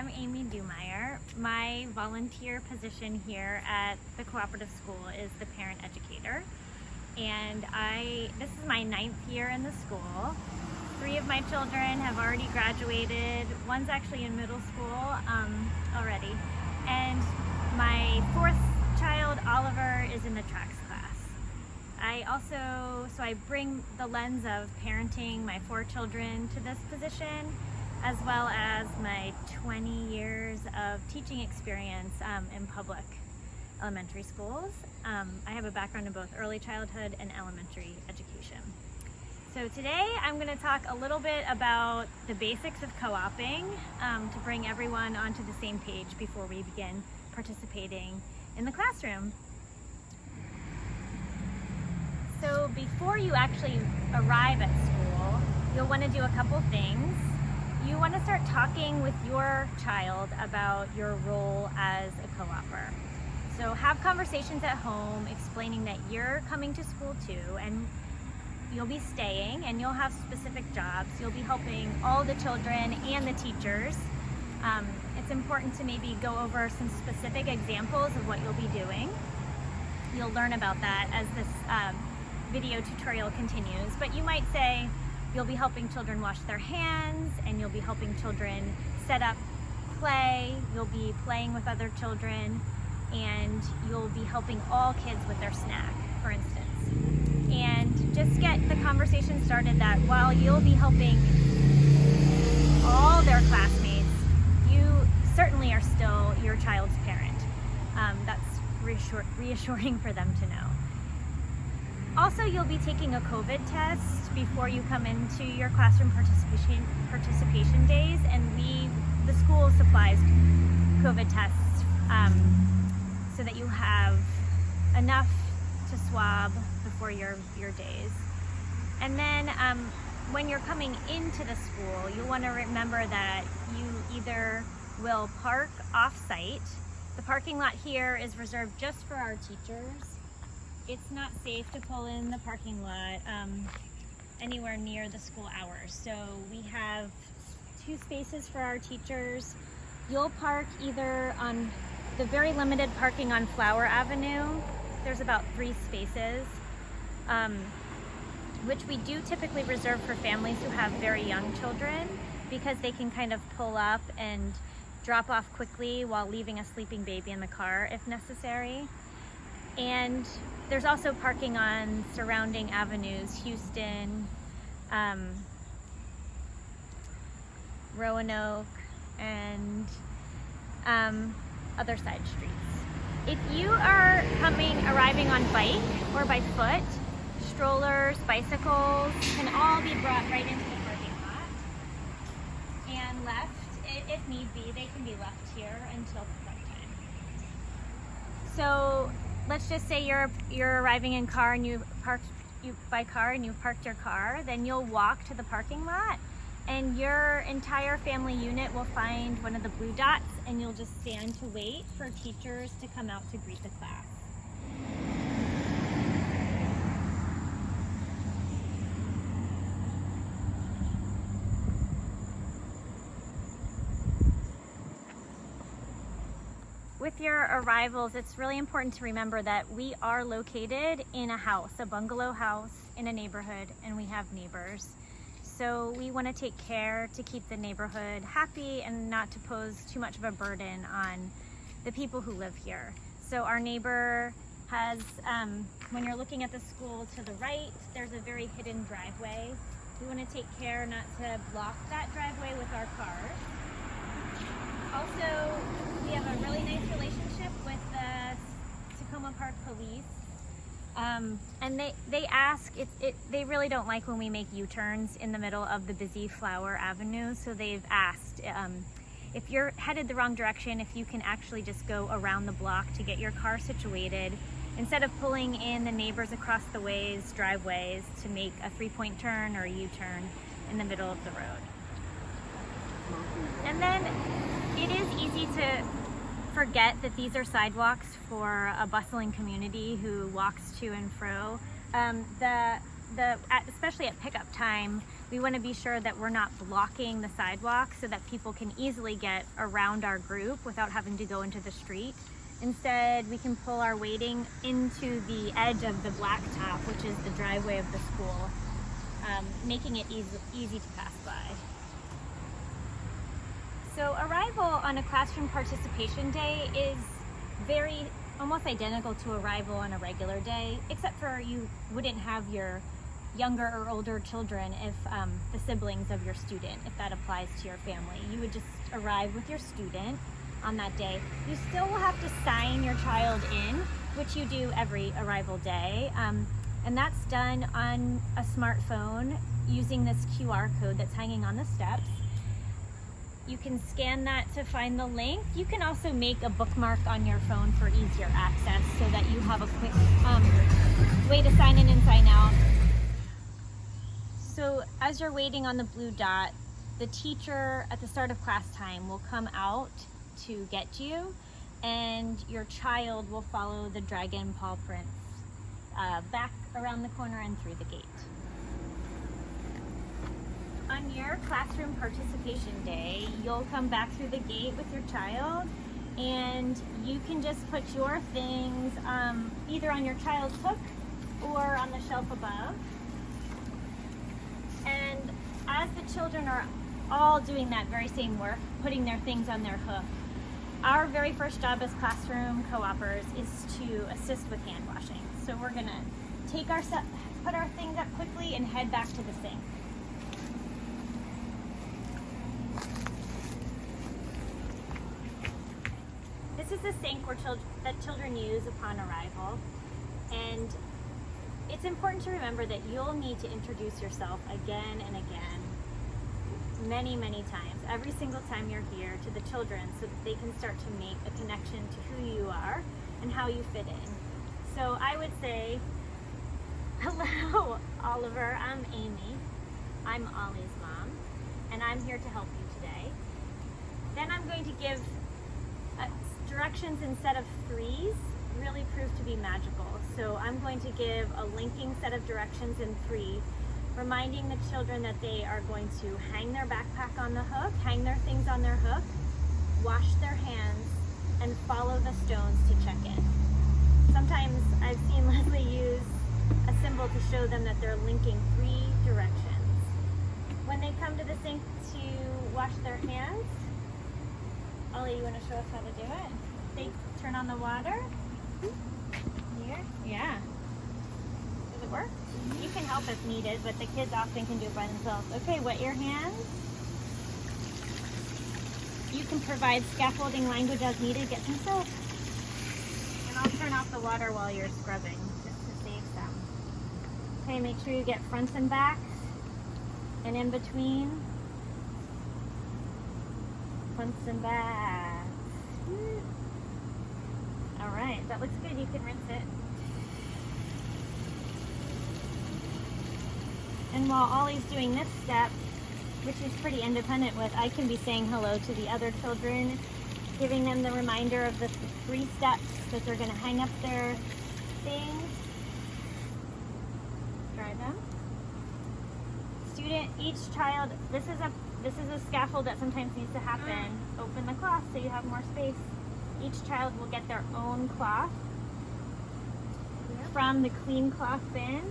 I'm Amy Dumeyer. My volunteer position here at the cooperative school is the parent educator. And this is my 9th year in the school. 3 of my children have already graduated. One's actually in middle school already. And my 4th child, Oliver, is in the tracks class. I bring the lens of parenting my 4 children to this position, as well as my 20 years of teaching experience in public elementary schools. I have a background in both early childhood and elementary education. So today I'm going to talk a little bit about the basics of co-oping to bring everyone onto the same page before we begin participating in the classroom. So before you actually arrive at school, you'll want to do a couple things. You want to start talking with your child about your role as a co-opper. So have conversations at home explaining that you're coming to school too, and you'll be staying and you'll have specific jobs. You'll be helping all the children and the teachers. It's important to maybe go over some specific examples of what you'll be doing. You'll learn about that as this video tutorial continues, but you might say you'll be helping children wash their hands, and you'll be helping children set up play, you'll be playing with other children, and you'll be helping all kids with their snack, for instance. And just get the conversation started that while you'll be helping all their classmates, you certainly are still your child's parent. That's reassuring for them to know. Also, you'll be taking a COVID test before you come into your classroom participation days, and the school supplies COVID tests so that you have enough to swab before your days. And then when you're coming into the school, you'll want to remember that you either will park off-site. The parking lot here is reserved just for our teachers. It's not safe to pull in the parking lot anywhere near the school hours. So we have 2 spaces for our teachers. You'll park either on the very limited parking on Flower Avenue. There's about 3 spaces, which we do typically reserve for families who have very young children, because they can kind of pull up and drop off quickly while leaving a sleeping baby in the car if necessary. And there's also parking on surrounding avenues, Houston, Roanoke, and other side streets. If you are arriving on bike or by foot, strollers, bicycles can all be brought right into the parking lot and left. If need be, they can be left here until pickup time. So let's just say you're arriving in car and you've parked your car, then you'll walk to the parking lot, and your entire family unit will find one of the blue dots, and you'll just stand to wait for teachers to come out to greet the class. With your arrivals, it's really important to remember that we are located in a house, a bungalow house in a neighborhood, and we have neighbors. So we want to take care to keep the neighborhood happy and not to pose too much of a burden on the people who live here. So our neighbor has, when you're looking at the school to the right, there's a very hidden driveway. We want to take care not to block that driveway with our cars. Also, we have a really nice relationship with the Tacoma Park Police. And they ask, they really don't like when we make U-turns in the middle of the busy Flower Avenue, so they've asked if you're headed the wrong direction, if you can actually just go around the block to get your car situated, instead of pulling in the neighbors across the driveways to make a 3-point turn or a U-turn in the middle of the road. And then it is easy to forget that these are sidewalks for a bustling community who walks to and fro. Especially at pickup time, We want to be sure that we're not blocking the sidewalk so that people can easily get around our group without having to go into the street. Instead, we can pull our waiting into the edge of the blacktop, which is the driveway of the school, making it easy to pass by. So arrival on a classroom participation day is almost identical to arrival on a regular day, except for you wouldn't have your younger or older children if the siblings of your student, if that applies to your family. You would just arrive with your student on that day. You still will have to sign your child in, which you do every arrival day. And that's done on a smartphone using this QR code that's hanging on the steps. You can scan that to find the link. You can also make a bookmark on your phone for easier access so that you have a quick way to sign in and sign out. So as you're waiting on the blue dot, the teacher at the start of class time will come out to get you, and your child will follow the dragon paw prints back around the corner and through the gate. On your classroom participation day, you'll come back through the gate with your child, and you can just put your things either on your child's hook or on the shelf above. And as the children are all doing that very same work, putting their things on their hook, our very first job as classroom co-opers is to assist with hand washing. So we're gonna put our things up quickly and head back to the sink. This is the sink that children use upon arrival, and it's important to remember that you'll need to introduce yourself again and again, many, many times, every single time you're here, to the children so that they can start to make a connection to who you are and how you fit in. So I would say, hello, Oliver, I'm Amy. I'm Ollie's mom, and I'm here to help you today. Then I'm going to give directions instead of threes really prove to be magical. So I'm going to give a linking set of directions in 3, reminding the children that they are going to hang their backpack on the hook, hang their things on their hook, wash their hands, and follow the stones to check in. Sometimes I've seen Leslie use a symbol to show them that they're linking 3 directions. When they come to the sink to wash their hands, Ollie, you want to show us how to do it? They turn on the water. Here? Yeah. Does it work? You can help if needed, but the kids often can do it by themselves. Okay, wet your hands. You can provide scaffolding language as needed. Get some soap. And I'll turn off the water while you're scrubbing, just to save some. Okay, make sure you get fronts and backs, and in between. Fronts and backs. All right, that looks good. You can rinse it. And while Ollie's doing this step, which he's pretty independent with, I can be saying hello to the other children, giving them the reminder of the 3 steps that they're going to hang up their things, dry them. Student, each child, this is a scaffold that sometimes needs to happen. Open the cloth so you have more space. Each child will get their own cloth from the clean cloth bin,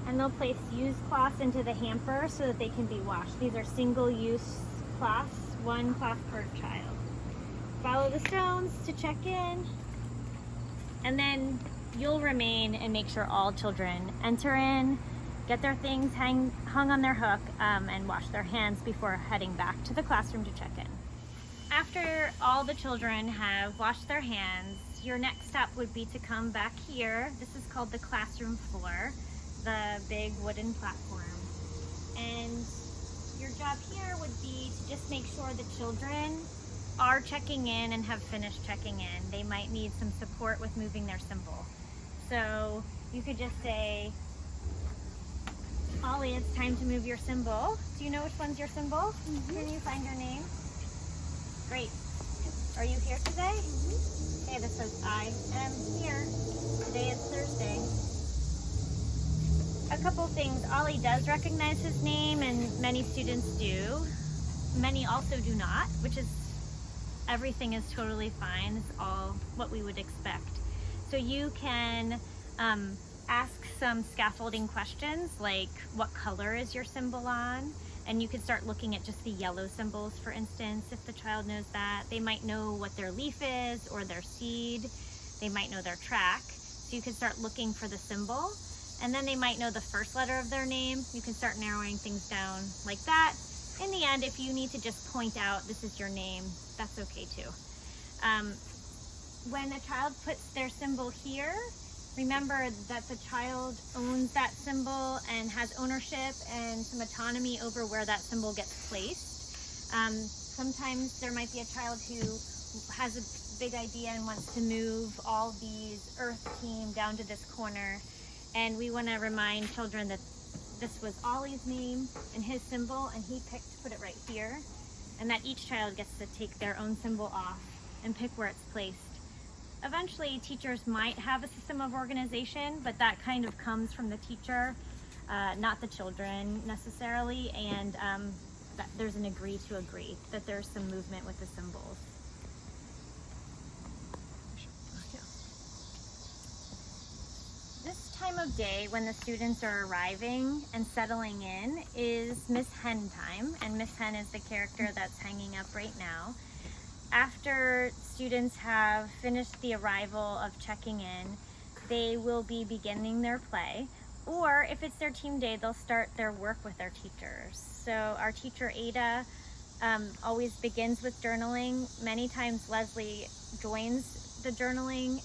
and they'll place used cloths into the hamper so that they can be washed. These are single-use cloths, 1 cloth per child. Follow the stones to check in, and then you'll remain and make sure all children enter in, get their things hung on their hook, and wash their hands before heading back to the classroom to check in. After all the children have washed their hands, your next step would be to come back here. This is called the classroom floor, the big wooden platform. And your job here would be to just make sure the children are checking in and have finished checking in. They might need some support with moving their symbol. So you could just say, Ollie, it's time to move your symbol. Do you know which one's your symbol? Mm-hmm. Can you find your name? Great. Are you here today? Mm-hmm. Okay, this says I am here. Today is Thursday. a couple things. Ollie does recognize his name, and many students do. Many also do not, which is, everything is totally fine. It's all what we would expect. So you can ask some scaffolding questions like, what color is your symbol on? And you could start looking at just the yellow symbols, for instance, if the child knows that. They might know what their leaf is or their seed. They might know their track. So you can start looking for the symbol. And then they might know the first letter of their name. You can start narrowing things down like that. In the end, if you need to just point out this is your name, that's okay too. When a child puts their symbol here, remember that the child owns that symbol and has ownership and some autonomy over where that symbol gets placed. Sometimes there might be a child who has a big idea and wants to move all these earth team down to this corner. And we want to remind children that this was Ollie's name and his symbol, and he picked to put it right here. And that each child gets to take their own symbol off and pick where it's placed. Eventually, teachers might have a system of organization, but that kind of comes from the teacher, not the children necessarily. And that there's an agree to agree, that there's some movement with the symbols. This time of day when the students are arriving and settling in is Miss Hen time, and Miss Hen is the character that's hanging up right now. After students have finished the arrival of checking in, they will be beginning their play, or if it's their team day, they'll start their work with their teachers. So our teacher Ada always begins with journaling. Many times Leslie joins the journaling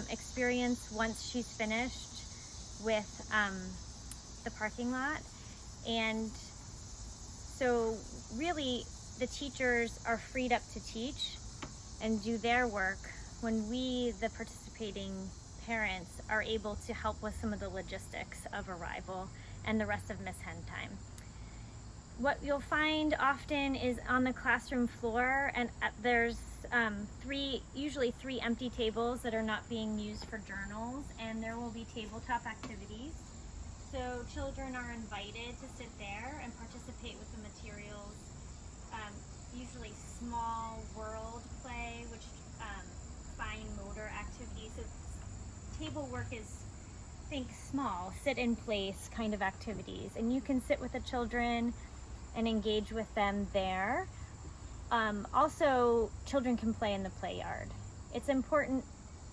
experience once she's finished with the parking lot. And so really the teachers are freed up to teach and do their work when we, the participating parents, are able to help with some of the logistics of arrival and the rest of Miss Hen time. What you'll find often is on the classroom floor, and there's usually three empty tables that are not being used for journals, and there will be tabletop activities. So children are invited to sit there and participate with the materials. Usually small world play, which fine motor activities. So table work is, think small, sit in place kind of activities, and you can sit with the children and engage with them there. Also, children can play in the play yard. It's important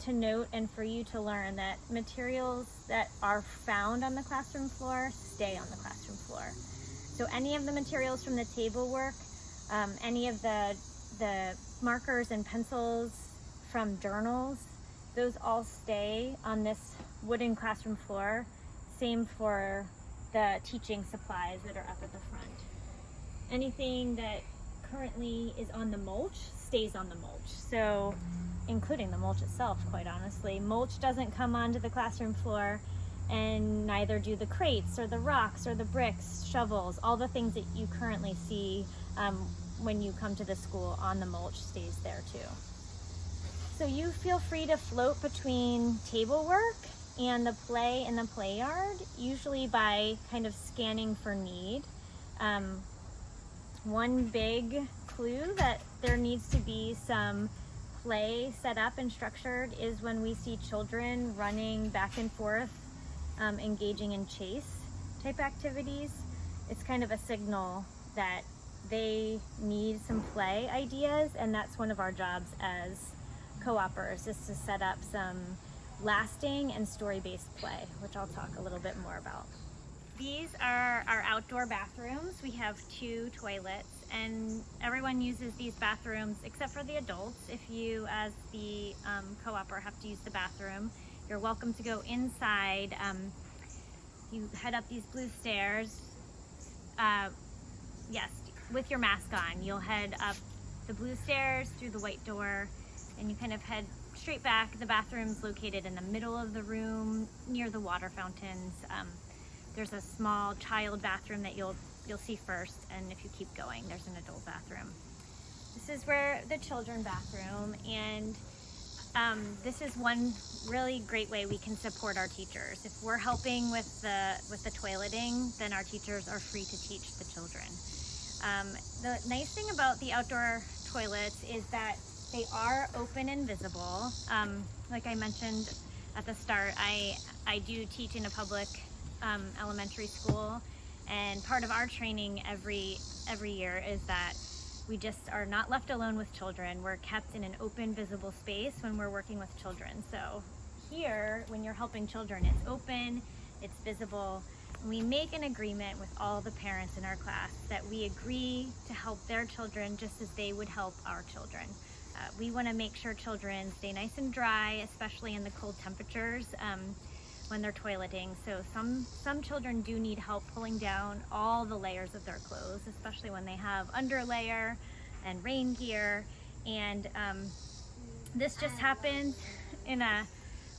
to note and for you to learn that materials that are found on the classroom floor stay on the classroom floor. So any of the materials from the table work, any of the markers and pencils from journals, those all stay on this wooden classroom floor. Same for the teaching supplies that are up at the front. Anything that currently is on the mulch stays on the mulch. So, including the mulch itself, quite honestly. Mulch doesn't come onto the classroom floor, and neither do the crates or the rocks or the bricks, shovels, all the things that you currently see when you come to the school on the mulch stays there too. So you feel free to float between table work and the play in the play yard, usually by kind of scanning for need. One big clue that there needs to be some play set up and structured is when we see children running back and forth, engaging in chase type activities. It's kind of a signal that they need some play ideas, and that's one of our jobs as co-opers, is to set up some lasting and story-based play, which I'll talk a little bit more about. These are our outdoor bathrooms. We have 2 toilets, and everyone uses these bathrooms except for the adults. If you, as the co-oper, have to use the bathroom, you're welcome to go inside. You head up these blue stairs. Yes, with your mask on. You'll head up the blue stairs through the white door, and you kind of head straight back. The bathroom's located in the middle of the room near the water fountains. There's a small child bathroom that you'll see first, and if you keep going, there's an adult bathroom. This is where the children bathroom, and this is one really great way we can support our teachers. If we're helping with the toileting, then our teachers are free to teach the children. The nice thing about the outdoor toilets is that they are open and visible. Like I mentioned at the start, I do teach in a public elementary school, and part of our training every year is that we just are not left alone with children. We're kept in an open, visible space when we're working with children. So here, when you're helping children, it's open, it's visible. And we make an agreement with all the parents in our class that we agree to help their children just as they would help our children. We want to make sure children stay nice and dry, especially in the cold temperatures when they're toileting. So some children do need help pulling down all the layers of their clothes, especially when they have underlayer and rain gear. And this just happens in a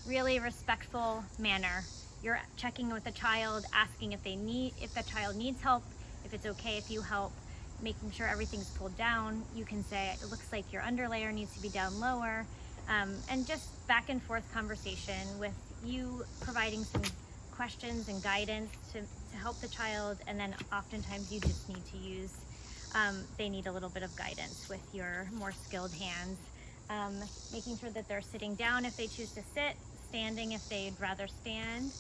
really respectful manner. You're checking with the child, asking if the child needs help, if it's okay if you help, making sure everything's pulled down. You can say, it looks like your underlayer needs to be down lower, and just back and forth conversation with you providing some questions and guidance to help the child. And then oftentimes you just need to use, they need a little bit of guidance with your more skilled hands, making sure that they're sitting down if they choose to sit, standing if they'd rather stand.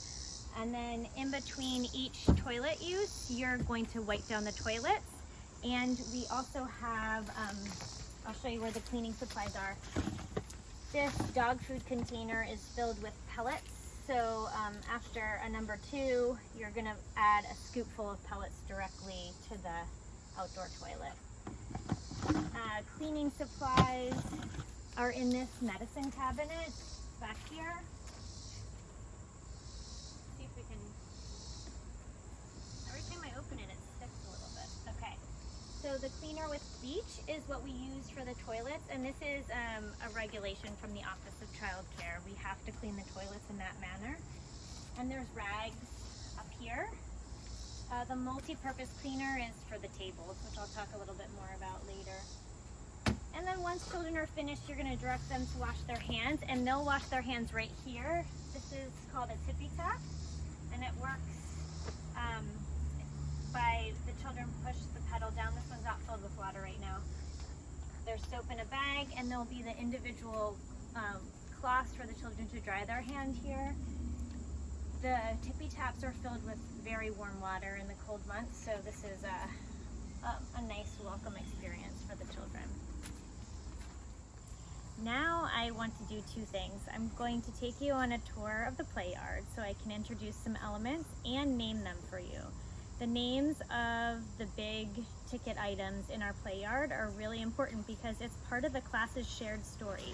And then in between each toilet use, you're going to wipe down the toilets. And we also have, I'll show you where the cleaning supplies are. This dog food container is filled with pellets. So after a number 2, you're gonna add a scoopful of pellets directly to the outdoor toilet. Cleaning supplies are in this medicine cabinet back here. See if we can, every time I open it, it sticks a little bit. Okay. So the cleaner with bleach is what we use for the toilets, and this is a regulation from the Office of Child Care. We have to clean the toilets in that manner. And there's rags up here. The multi-purpose cleaner is for the tables, which I'll talk a little bit more about later. And then once children are finished, you're going to direct them to wash their hands, and they'll wash their hands right here. This is called a tippy tap, and it works by the children push the pedal down. This one's not filled with water right now. There's soap in a bag, and there'll be the individual cloths for the children to dry their hand here. The tippy taps are filled with very warm water in the cold months, so this is a nice welcome experience for the children. Now I want to do 2 things. I'm going to take you on a tour of the play yard so I can introduce some elements and name them for you. The names of the big ticket items in our play yard are really important because it's part of the class's shared story.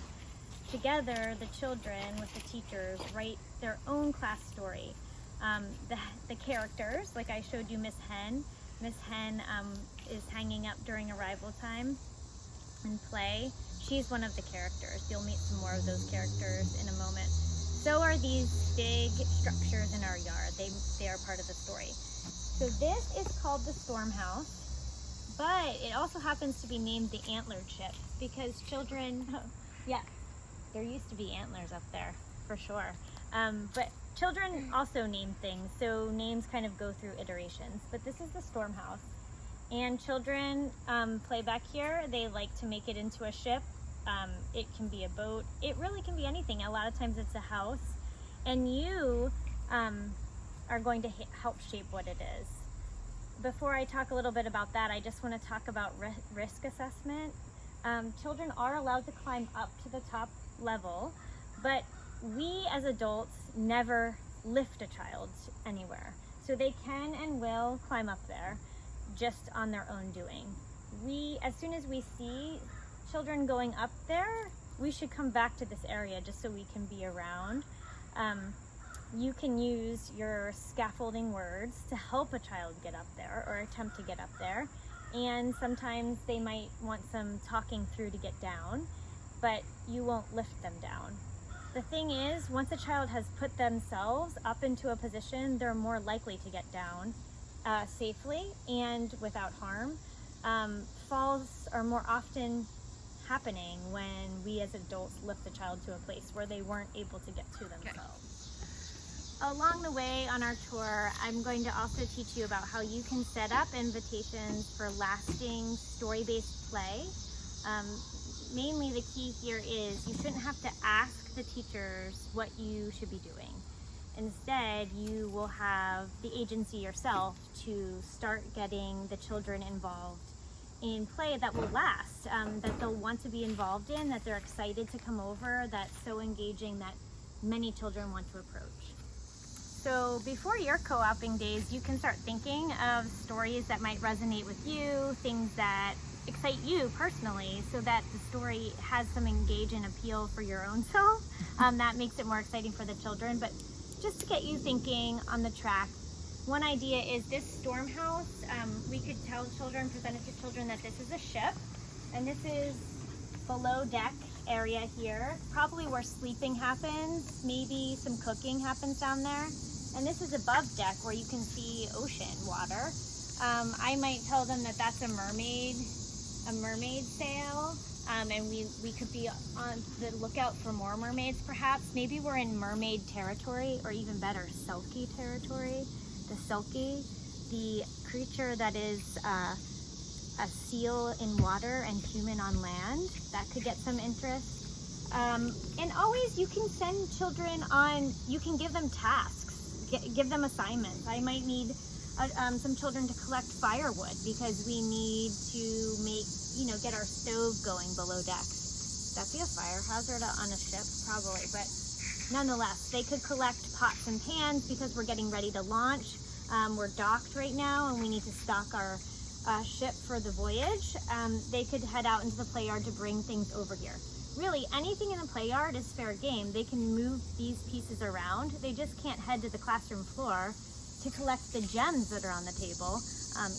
Together, the children with the teachers write their own class story. The characters, like I showed you Miss Hen. Miss Hen is hanging up during arrival time and play. She's one of the characters. You'll meet some more of those characters in a moment. So are these big structures in our yard. They are part of the story. So this is called the Storm House, but it also happens to be named the Antlered Ship because children, yeah, there used to be antlers up there for sure. But children also name things, so names kind of go through iterations. But this is the Storm House, and children play back here. They like to make it into a ship. It can be a boat. It really can be anything. A lot of times it's a house, and you are going to help shape what it is. Before I talk a little bit about that, I just want to talk about risk assessment. Children are allowed to climb up to the top level, but we as adults never lift a child anywhere. So they can and will climb up there just on their own doing. As soon as we see children going up there, we should come back to this area just so we can be around. You can use your scaffolding words to help a child get up there or attempt to get up there. And sometimes they might want some talking through to get down, but you won't lift them down. The thing is, once a child has put themselves up into a position, they're more likely to get down safely and without harm. Falls are more often happening when we as adults lift the child to a place where they weren't able to get to themselves. Along the way on our tour, I'm going to also teach you about how you can set up invitations for lasting story-based play. Mainly the key here is you shouldn't have to ask the teachers what you should be doing. Instead, you will have the agency yourself to start getting the children involved in play that will last, that they'll want to be involved in, that they're excited to come over, that's so engaging that many children want to approach. So before your co-oping days, you can start thinking of stories that might resonate with you, things that excite you personally, so that the story has some engage and appeal for your own self. That makes it more exciting for the children, but just to get you thinking on the track, one idea is this storm house. We could tell children, present it to children, that this is a ship, and this is below deck area here, probably where sleeping happens, maybe some cooking happens down there. And this is above deck where you can see ocean water. I might tell them that that's a mermaid sail, and we could be on the lookout for more mermaids perhaps. Maybe we're in mermaid territory, or even better, Selkie territory. The Selkie, the creature that is a seal in water and human on land, that could get some interest. And always you can send children on, you can give them tasks. Give them assignments. I might need some children to collect firewood because we need to get our stove going below deck. Would that be a fire hazard on a ship? Probably, but nonetheless, they could collect pots and pans because we're getting ready to launch. We're docked right now and we need to stock our ship for the voyage. They could head out into the play yard to bring things over here. Really, anything in the play yard is fair game. They can move these pieces around. They just can't head to the classroom floor to collect the gems that are on the table.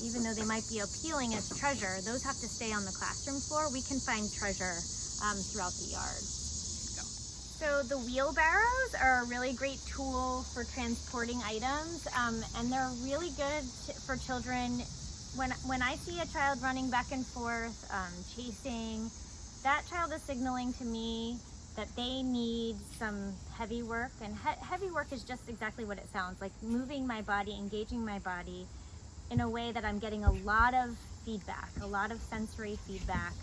Even though they might be appealing as treasure, those have to stay on the classroom floor. We can find treasure throughout the yard. So the wheelbarrows are a really great tool for transporting items, and they're really good for children. When I see a child running back and forth, chasing, that child is signaling to me that they need some heavy work, and heavy work is just exactly what it sounds like, moving my body, engaging my body in a way that I'm getting a lot of feedback, a lot of sensory feedback,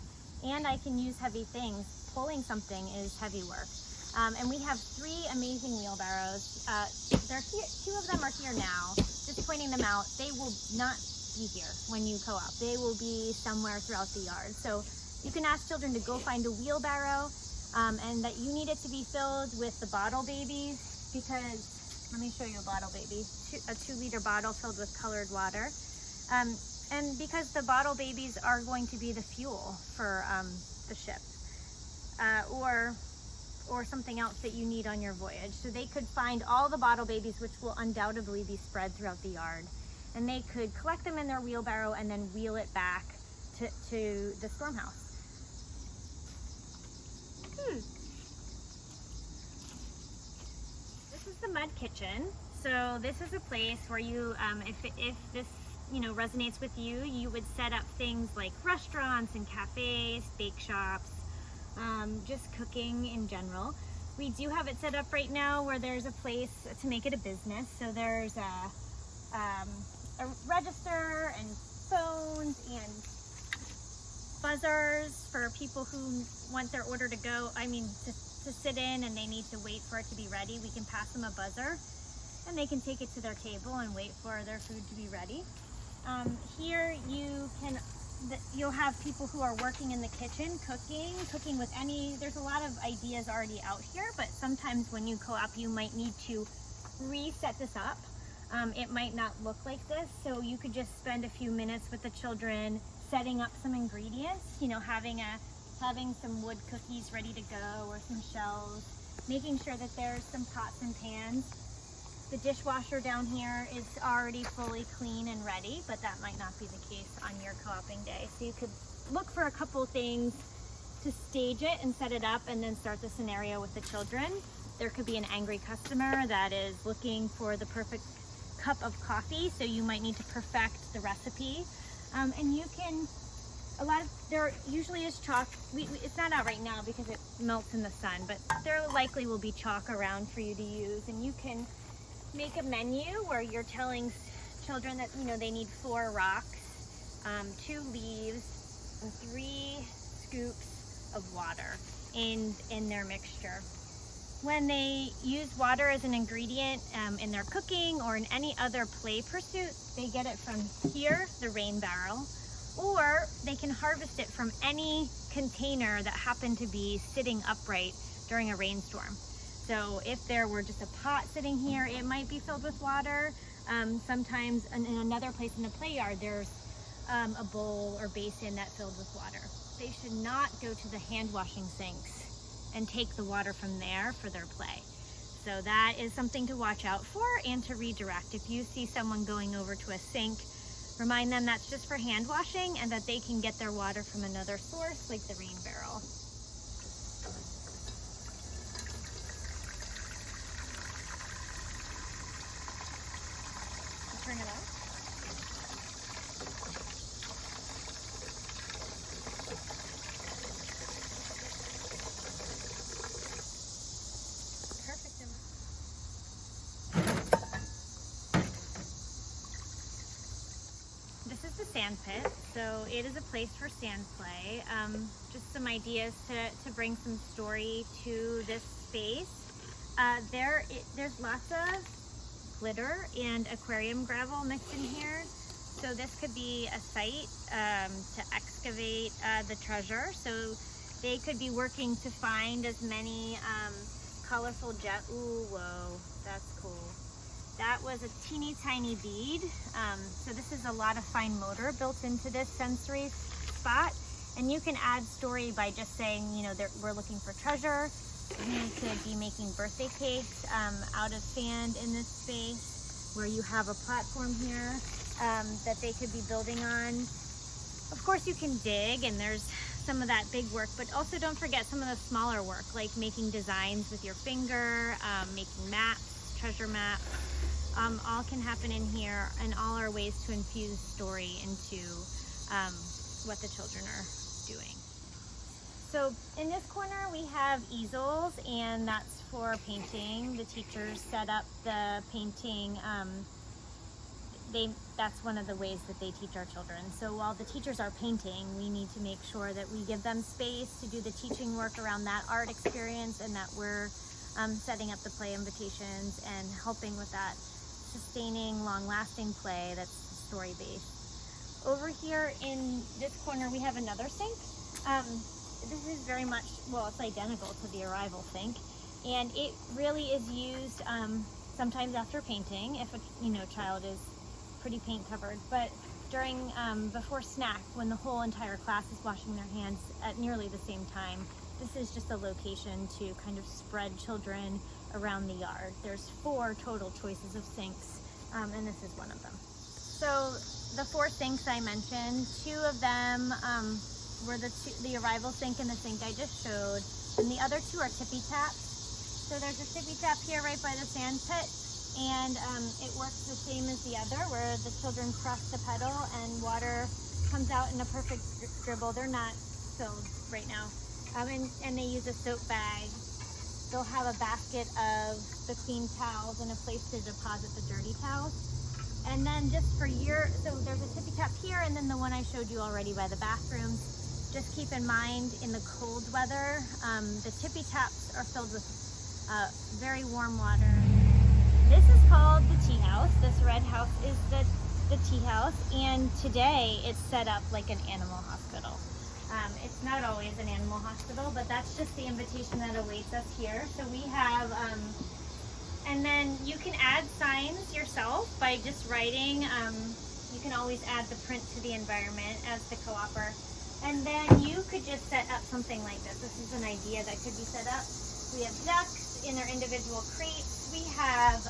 and I can use heavy things. Pulling something is heavy work. And we have 3 amazing wheelbarrows. They're here, 2 of them are here now, just pointing them out. They will not be here when you co-op. They will be somewhere throughout the yard. So you can ask children to go find a wheelbarrow, and that you need it to be filled with the bottle babies, because, let me show you a bottle baby, a 2-liter bottle filled with colored water. And because the bottle babies are going to be the fuel for the ship, or something else that you need on your voyage. So they could find all the bottle babies, which will undoubtedly be spread throughout the yard, and they could collect them in their wheelbarrow and then wheel it back to the storm house. This is the mud kitchen. So this is a place where you, if this resonates with you, you would set up things like restaurants and cafes, bake shops, just cooking in general. We do have it set up right now where there's a place to make it a business. So there's a register and phones and buzzers for people who want their order to go, to sit in and they need to wait for it to be ready. We can pass them a buzzer and they can take it to their table and wait for their food to be ready. Here you'll have people who are working in the kitchen, cooking with there's a lot of ideas already out here, but sometimes when you co-op, you might need to reset this up. It might not look like this, so you could just spend a few minutes with the children setting up some ingredients, having some wood cookies ready to go, or some shells, making sure that there's some pots and pans. The dishwasher down here is already fully clean and ready, but that might not be the case on your co-oping day. So you could look for a couple things to stage it and set it up, and then start the scenario with the children. There could be an angry customer that is looking for the perfect cup of coffee, so you might need to perfect the recipe. And you can there usually is chalk. It's not out right now because it melts in the sun, but there likely will be chalk around for you to use, and you can make a menu where you're telling children that they need 4 rocks, 2 leaves, and 3 scoops of water in their mixture. When they use water as an ingredient in their cooking or in any other play pursuit, they get it from here, the rain barrel, or they can harvest it from any container that happened to be sitting upright during a rainstorm. So if there were just a pot sitting here, it might be filled with water. Sometimes in another place in the play yard, there's a bowl or basin that's filled with water. They should not go to the hand washing sinks and take the water from there for their play. So that is something to watch out for and to redirect. If you see someone going over to a sink, remind them that's just for hand washing and that they can get their water from another source like the rain barrel. Turn it off. This is the sand pit, so it is a place for sand play. Just some ideas to bring some story to this space. There's lots of glitter and aquarium gravel mixed in here. So this could be a site to excavate the treasure. So they could be working to find as many colorful ooh, whoa, that's cool. That was a teeny tiny bead. So this is a lot of fine motor built into this sensory spot. And you can add story by just saying, we're looking for treasure. You could be making birthday cakes out of sand in this space where you have a platform here that they could be building on. Of course you can dig, and there's some of that big work, but also don't forget some of the smaller work, like making designs with your finger, making maps, treasure maps. All can happen in here, and all are ways to infuse story into what the children are doing. So in this corner we have easels, and that's for painting. The teachers set up the painting. That's one of the ways that they teach our children. So while the teachers are painting, we need to make sure that we give them space to do the teaching work around that art experience, and that we're setting up the play invitations and helping with that sustaining, long-lasting play that's story-based. Over here in this corner we have another sink. This is very much, it's identical to the arrival sink, and it really is used sometimes after painting if a child is pretty paint covered, but during before snack, when the whole entire class is washing their hands at nearly the same time. This is just a location to kind of spread children around the yard. There's 4 total choices of sinks, and this is one of them. So the 4 sinks I mentioned, 2 of them were the arrival sink and the sink I just showed, and the other 2 are tippy taps. So there's a tippy tap here right by the sand pit, and it works the same as the other, where the children press the pedal and water comes out in a perfect dribble. They're not filled right now. And they use a soap bag. They'll have a basket of the clean towels and a place to deposit the dirty towels. And then just for so there's a tippy tap here, and then the one I showed you already by the bathrooms. Just keep in mind, in the cold weather, the tippy taps are filled with very warm water. This is called the tea house. This red house is the tea house, and today it's set up like an animal hospital. It's not always an animal hospital, but that's just the invitation that awaits us here. So we have, and then you can add signs yourself by just writing. You can always add the print to the environment as the co-opper. And then you could just set up something like this. This is an idea that could be set up. We have ducks in their individual crates. We have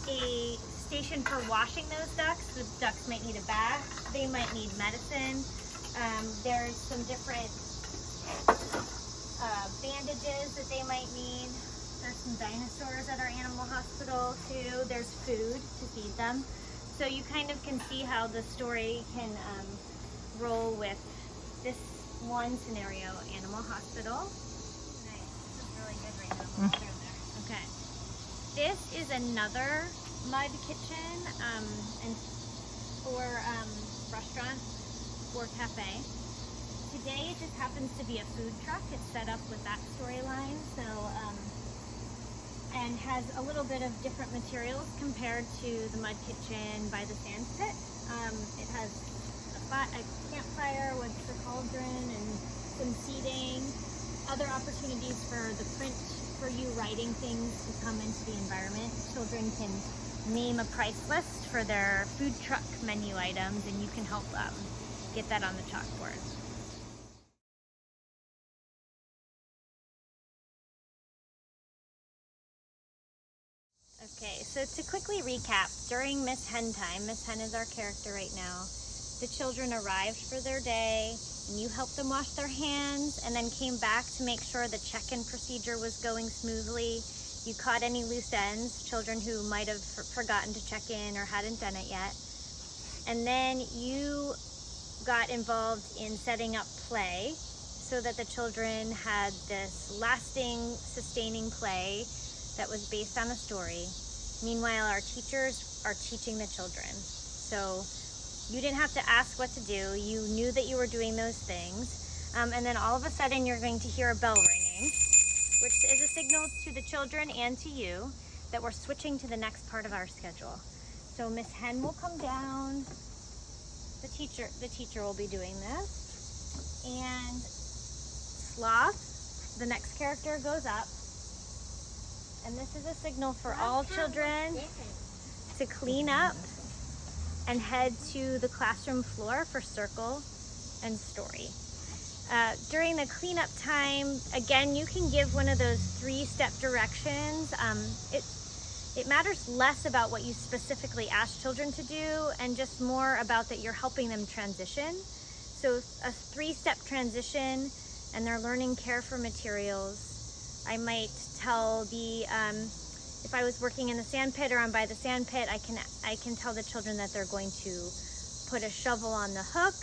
a station for washing those ducks. The ducks might need a bath. They might need medicine. There's some different bandages that they might need. There's some dinosaurs at our animal hospital too. There's food to feed them. So you kind of can see how the story can roll with this one scenario, Animal Hospital. Nice, this is really good right now. We'll clear there. Okay. This is another mud kitchen or restaurant or cafe. Today it just happens to be a food truck. It's set up with that storyline, so and has a little bit of different materials compared to the mud kitchen by the sand pit. It has a campfire with the cauldron and some seating, other opportunities for the print for you writing things to come into the environment. Children can name a price list for their food truck menu items, and you can help get that on the chalkboard. Okay, so to quickly recap, during Miss Hen time, Miss Hen is our character right now, the children arrived for their day, and you helped them wash their hands, and then came back to make sure the check-in procedure was going smoothly. You caught any loose ends, children who might have forgotten to check in or hadn't done it yet. And then you got involved in setting up play so that the children had this lasting, sustaining play that was based on a story. Meanwhile, our teachers are teaching the children. So you didn't have to ask what to do. You knew that you were doing those things. And then all of a sudden you're going to hear a bell ringing, which is a signal to the children and to you that we're switching to the next part of our schedule. So Miss Hen will come down. The teacher will be doing this. And Sloth, the next character, goes up. And this is a signal for all children to clean up and head to the classroom floor for circle and story. During the cleanup time, again, you can give one of those 3-step directions. It matters less about what you specifically ask children to do and just more about that you're helping them transition. So a 3-step transition, and they're learning care for materials. I might tell if I was working in the sand pit or I'm by the sand pit, I can tell the children that they're going to put a shovel on the hook,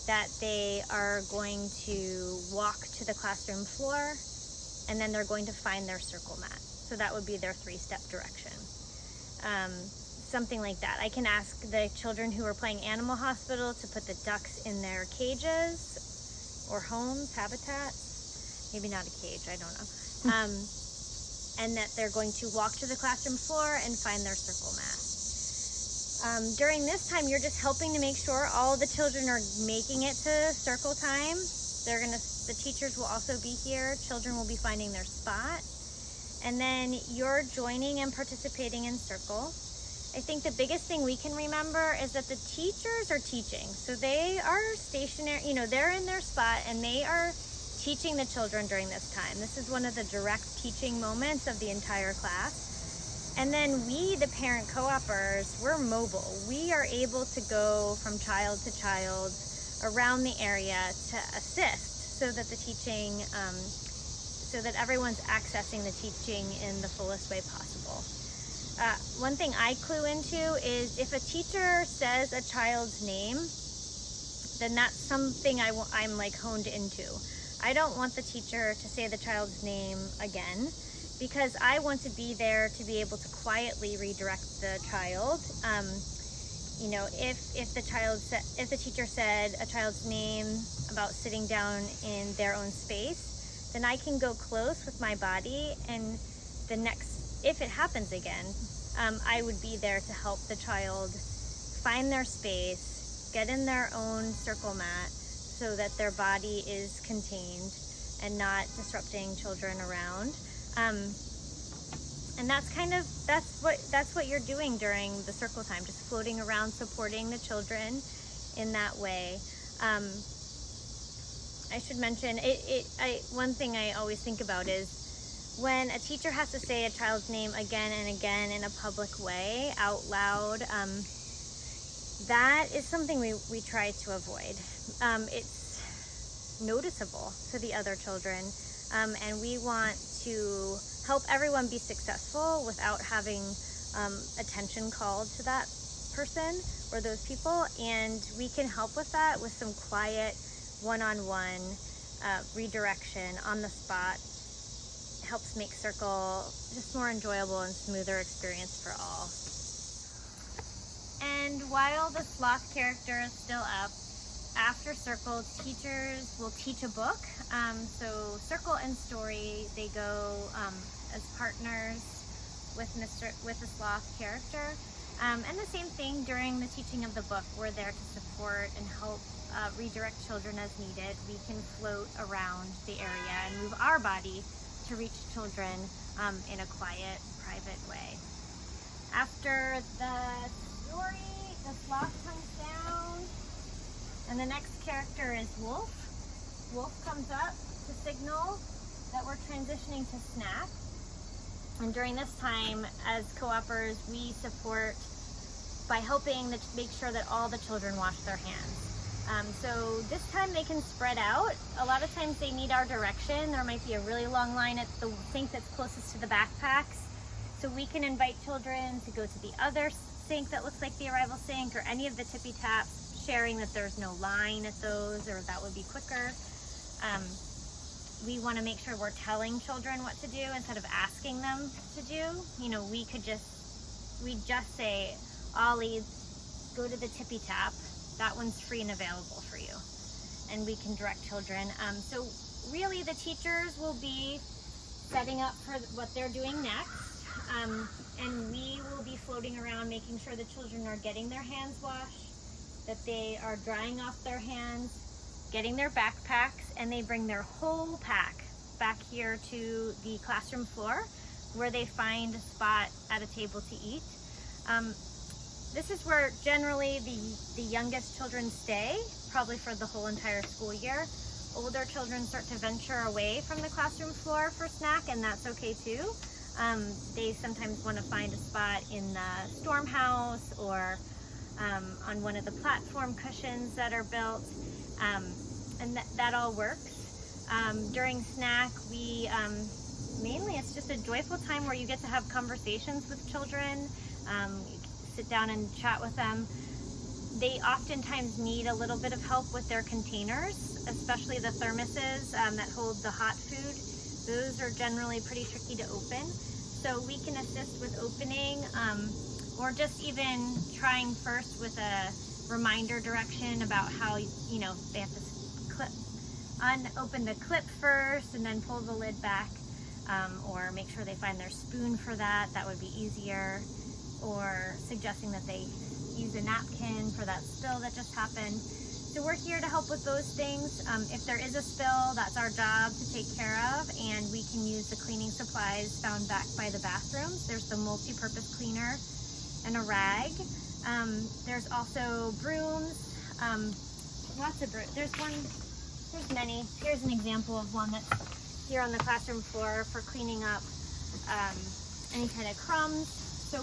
that they are going to walk to the classroom floor, and then they're going to find their circle mat. So that would be their 3-step direction. Something like that. I can ask the children who are playing Animal Hospital to put the ducks in their cages or homes, habitats. Maybe not a cage, I don't know. And that they're going to walk to the classroom floor and find their circle mat. During this time, you're just helping to make sure all the children are making it to circle time. The teachers will also be here. Children will be finding their spot. And then you're joining and participating in circle. I think the biggest thing we can remember is that the teachers are teaching. So they are stationary, they're in their spot and they are teaching the children during this time. This is one of the direct teaching moments of the entire class. And then we, the parent co-opers, we're mobile. We are able to go from child to child around the area to assist so that the teaching, so that everyone's accessing the teaching in the fullest way possible. One thing I clue into is if a teacher says a child's name, then that's something I'm like honed into. I don't want the teacher to say the child's name again because I want to be there to be able to quietly redirect the child. If the teacher said a child's name about sitting down in their own space, then I can go close with my body, and if it happens again, I would be there to help the child find their space, get in their own circle mat, so that their body is contained and not disrupting children around. And that's what you're doing during the circle time, just floating around, supporting the children in that way. I should mention, one thing I always think about is when a teacher has to say a child's name again and again in a public way, out loud, that is something we try to avoid. It's noticeable to the other children, and we want to help everyone be successful without having attention called to that person or those people, and we can help with that with some quiet one-on-one redirection on the spot. Helps make Circle just more enjoyable and smoother experience for all. And while the sloth character is still up, after Circle, teachers will teach a book. So Circle and Story, they go as partners with the sloth character. And the same thing during the teaching of the book. We're there to support and help redirect children as needed. We can float around the area and move our body to reach children in a quiet, private way. After the story, the sloth comes down, and the next character is Wolf. Wolf comes up to signal that we're transitioning to Snack. And during this time, as co-opers, we support by helping to make sure that all the children wash their hands. So this time they can spread out. A lot of times they need our direction. There might be a really long line at the sink that's closest to the backpacks. So we can invite children to go to the other sink that looks like the arrival sink, or any of the tippy taps, sharing that there's no line at those, or that would be quicker. We want to make sure we're telling children what to do instead of asking them to do. You know, we just say, Ollie, go to the tippy tap. That one's free and available for you. And we can direct children. So really the teachers will be setting up for what they're doing next. And we will be floating around making sure the children are getting their hands washed, that they are drying off their hands, getting their backpacks, and they bring their whole pack back here to the classroom floor where they find a spot at a table to eat. This is where generally the youngest children stay, probably for the whole entire school year. Older children start to venture away from the classroom floor for snack, and that's okay too. They sometimes want to find a spot in the storm house or on one of the platform cushions that are built, and that all works. During snack, we mainly it's just a joyful time where you get to have conversations with children. You sit down and chat with them. They oftentimes need a little bit of help with their containers, especially the thermoses that hold the hot food. Those are generally pretty tricky to open. So we can assist with opening, or just even trying first with a reminder direction about how, you know, they have to open the clip first and then pull the lid back, or make sure they find their spoon for that. That would be easier. Or suggesting that they use a napkin for that spill that just happened. So we're here to help with those things. If there is a spill, that's our job to take care of, and we can use the cleaning supplies found back by the bathrooms. There's the multi-purpose cleaner and a rag. There's also brooms, lots of brooms. There's many. Here's an example of one that's here on the classroom floor for cleaning up any kind of crumbs. So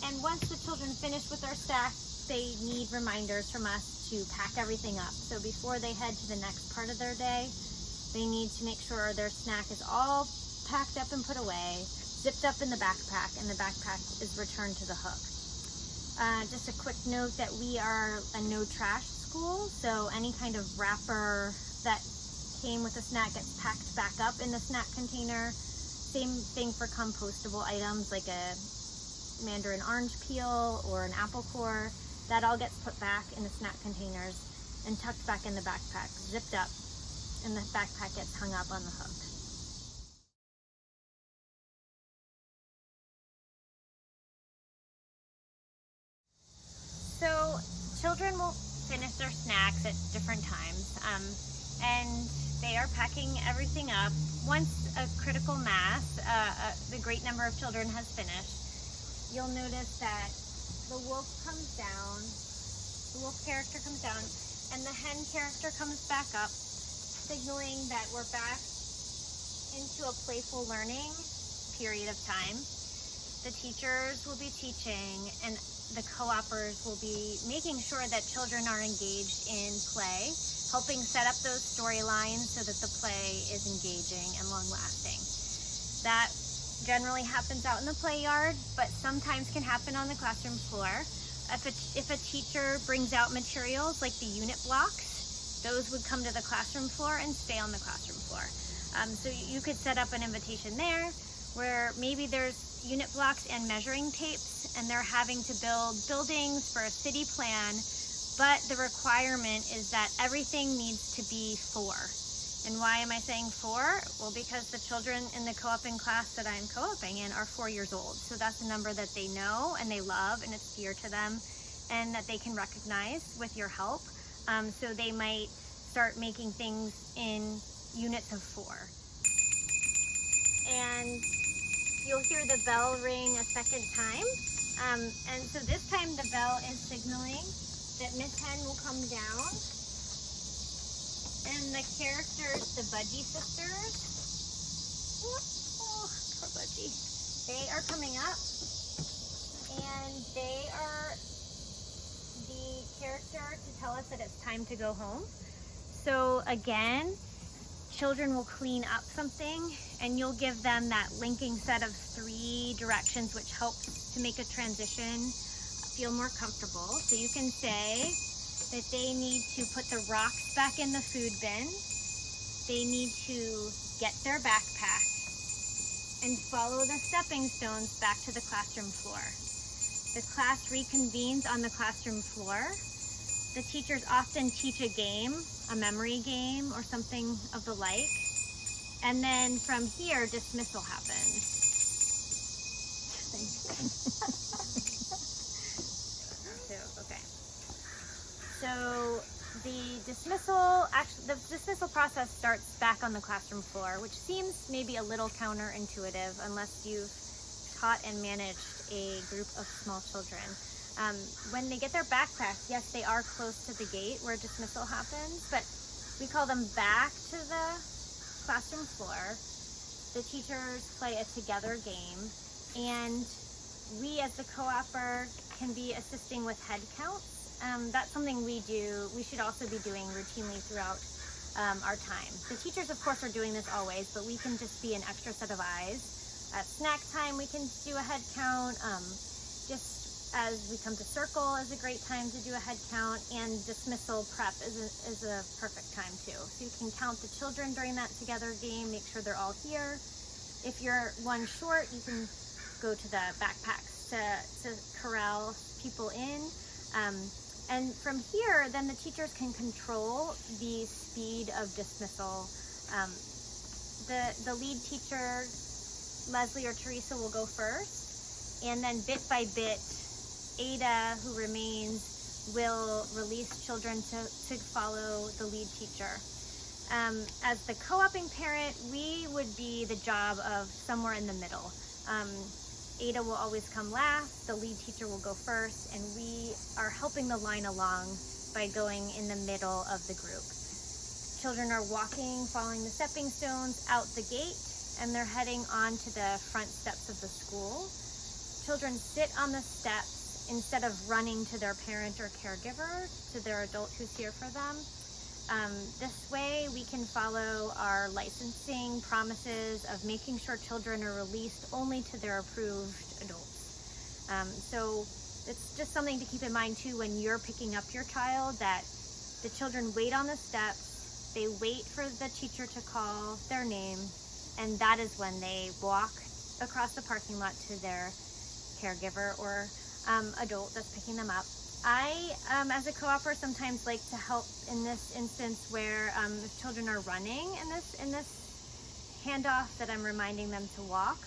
and once the children finish with their stack, they need reminders from us to pack everything up. So before they head to the next part of their day, they need to make sure their snack is all packed up and put away, zipped up in the backpack, and the backpack is returned to the hook. Just a quick note that we are a no trash school, so any kind of wrapper that came with a snack gets packed back up in the snack container. Same thing for compostable items like a mandarin orange peel or an apple core. That all gets put back in the snack containers and tucked back in the backpack, zipped up, and the backpack gets hung up on the hook. So children will finish their snacks at different times, and they are packing everything up. Once a critical mass, the great number of children has finished, you'll notice that the wolf comes down, the wolf character comes down, and the hen character comes back up, signaling that we're back into a playful learning period of time. The teachers will be teaching, and the co-opers will be making sure that children are engaged in play, helping set up those storylines so that the play is engaging and long-lasting. That generally happens out in the play yard, but sometimes can happen on the classroom floor. If a teacher brings out materials like the unit blocks, those would come to the classroom floor and stay on the classroom floor. So you could set up an invitation there where maybe there's unit blocks and measuring tapes, and they're having to build buildings for a city plan, but the requirement is that everything needs to be 4. And why am I saying 4? Well, because the children in the co-oping class that I'm co-oping in are 4 years old. So that's a number that they know and they love and it's dear to them and that they can recognize with your help. So they might start making things in units of 4. And you'll hear the bell ring a second time. And so this time the bell is signaling that Miss Hen will come down. And the characters, the Budgie sisters, oh, poor Budgie, they are coming up, and they are the character to tell us that it's time to go home. So again, children will clean up something, and you'll give them that linking set of 3 directions, which helps to make a transition feel more comfortable. So you can say that they need to put the rocks back in the food bin. They need to get their backpack and follow the stepping stones back to the classroom floor. The class reconvenes on the classroom floor. The teachers often teach a game, a memory game or something of the like. And then from here, dismissal happens. So the dismissal process starts back on the classroom floor, which seems maybe a little counterintuitive unless you've taught and managed a group of small children. When they get their backpack, yes, they are close to the gate where dismissal happens, but we call them back to the classroom floor. The teachers play a together game, and we as the co-opper can be assisting with head counts. That's something we do. We should also be doing routinely throughout our time. The teachers, of course, are doing this always, but we can just be an extra set of eyes. At snack time, we can do a head count. Just as we come to circle is a great time to do a head count, and dismissal prep is a perfect time too. So you can count the children during that together game, make sure they're all here. If you're one short, you can go to the backpacks to corral people in. And from here, then the teachers can control the speed of dismissal. The lead teacher, Leslie or Teresa, will go first, and then bit by bit, Ada, who remains, will release children to follow the lead teacher. As the co-oping parent, we would be the job of somewhere in the middle. Ada will always come last, the lead teacher will go first, and we are helping the line along by going in the middle of the group. Children are walking, following the stepping stones out the gate, and they're heading on to the front steps of the school. Children sit on the steps instead of running to their parent or caregiver, to their adult who's here for them. This way we can follow our licensing promises of making sure children are released only to their approved adults. So it's just something to keep in mind too when you're picking up your child, that the children wait on the steps, they wait for the teacher to call their name, and that is when they walk across the parking lot to their caregiver or adult that's picking them up. I, as a co-opper, sometimes like to help in this instance where if children are running in this handoff, that I'm reminding them to walk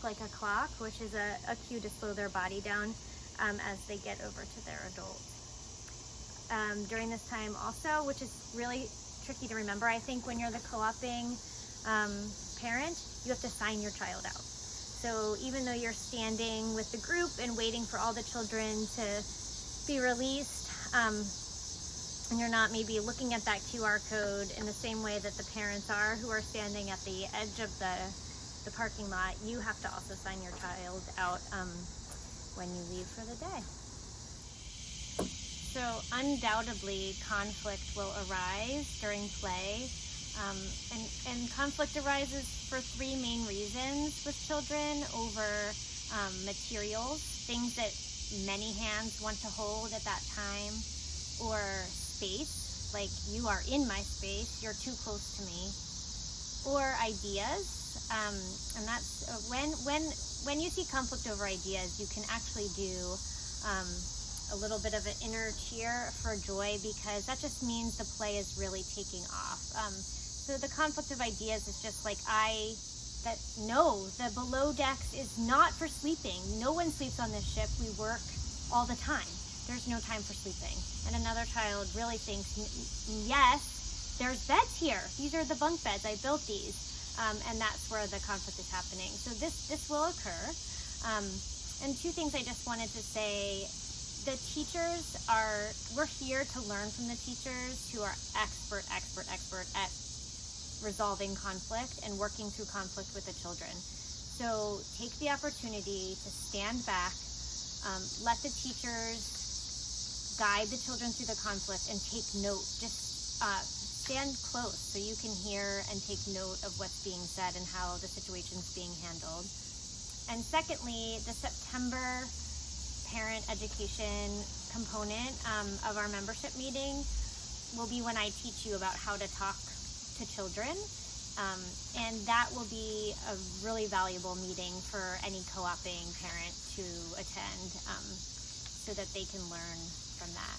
like a clock, which is a cue to slow their body down as they get over to their adult. During this time also, which is really tricky to remember, I think, when you're the co-oping parent, you have to sign your child out. So even though you're standing with the group and waiting for all the children to be released, and you're not maybe looking at that QR code in the same way that the parents are who are standing at the edge of the parking lot, you have to also sign your child out when you leave for the day. So undoubtedly conflict will arise during play. Um, and conflict arises for three main reasons with children over materials, things that many hands want to hold at that time, or space, like you are in my space, you're too close to me, or ideas. And that's when you see conflict over ideas, you can actually do a little bit of an inner cheer for joy, because that just means the play is really taking off. So the conflict of ideas is just like, no, the below decks is not for sleeping. No one sleeps on this ship. We work all the time. There's no time for sleeping. And another child really thinks, yes, there's beds here. These are the bunk beds. I built these. And that's where the conflict is happening. So this will occur. And two things I just wanted to say. The teachers we're here to learn from the teachers who are expert at resolving conflict and working through conflict with the children. So take the opportunity to stand back, let the teachers guide the children through the conflict and take note. Just stand close so you can hear and take note of what's being said and how the situation's being handled. And secondly, the September parent education component of our membership meeting will be when I teach you about how to talk to children, and that will be a really valuable meeting for any co-oping parent to attend, so that they can learn from that.